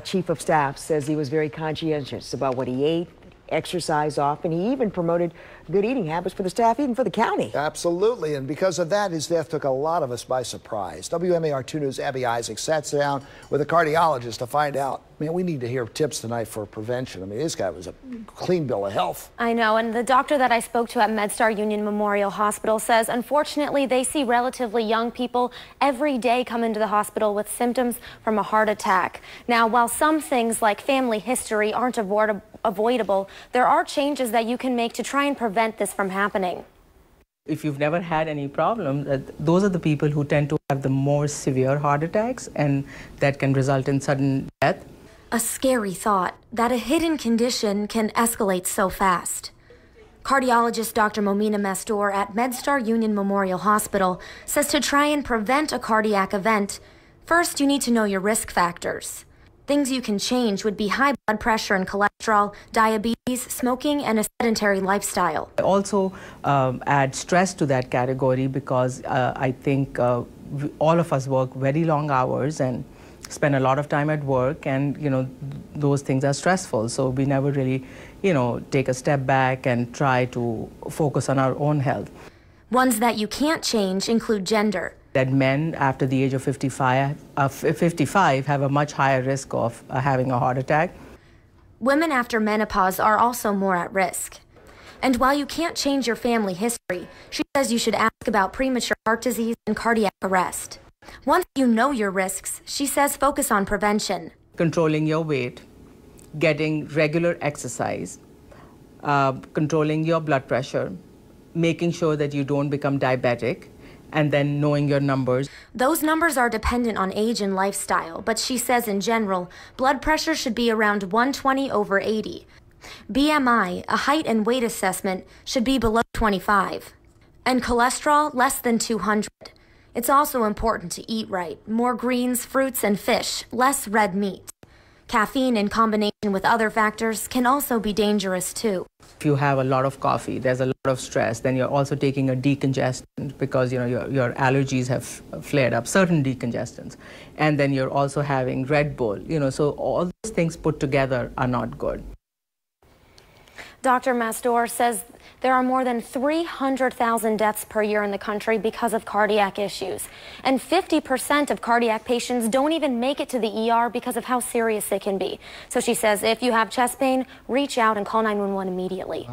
Chief of Staff says he was very conscientious about what he ate, exercised often. He even promoted good eating habits for the staff, even for the county. Absolutely, and because of that, his death took a lot of us by surprise. WMAR 2 News' Abby Isaac sat down with a cardiologist to find out. Man, we need to hear tips tonight for prevention. I mean, this guy was a clean bill of health. I know, and the doctor that I spoke to at MedStar Union Memorial Hospital says, unfortunately, they see relatively young people every day come into the hospital with symptoms from a heart attack. Now, while some things like family history aren't avoidable, there are changes that you can make to try and prevent this from happening. If you've never had any problems, those are the people who tend to have the more severe heart attacks, and that can result in sudden death. A scary thought that a hidden condition can escalate so fast. Cardiologist Dr. Momina Mastor at MedStar Union Memorial Hospital says to try and prevent a cardiac event, first you need to know your risk factors. Things you can change would be high blood pressure and cholesterol, diabetes, smoking, and a sedentary lifestyle. I also add stress to that category because I think all of us work very long hours and spend a lot of time at work, and those things are stressful, so we never really take a step back and try to focus on our own health. Ones that you can't change include gender. That men after the age of 55 have a much higher risk of having a heart attack. Women after menopause are also more at risk. And while you can't change your family history, she says you should ask about premature heart disease and cardiac arrest. Once you know your risks, she says focus on prevention. Controlling your weight, getting regular exercise, controlling your blood pressure, making sure that you don't become diabetic, and then knowing your numbers. Those numbers are dependent on age and lifestyle, but she says in general, blood pressure should be around 120/80. BMI, a height and weight assessment, should be below 25. And cholesterol less than 200. It's also important to eat right, more greens, fruits, and fish, less red meat. Caffeine in combination with other factors can also be dangerous too. If you have a lot of coffee, there's a lot of stress, then you're also taking a decongestant because your allergies have flared up, certain decongestants. And then you're also having Red Bull, so all those things put together are not good. Dr. Mastor says there are more than 300,000 deaths per year in the country because of cardiac issues. And 50% of cardiac patients don't even make it to the ER because of how serious it can be. So she says if you have chest pain, reach out and call 911 immediately.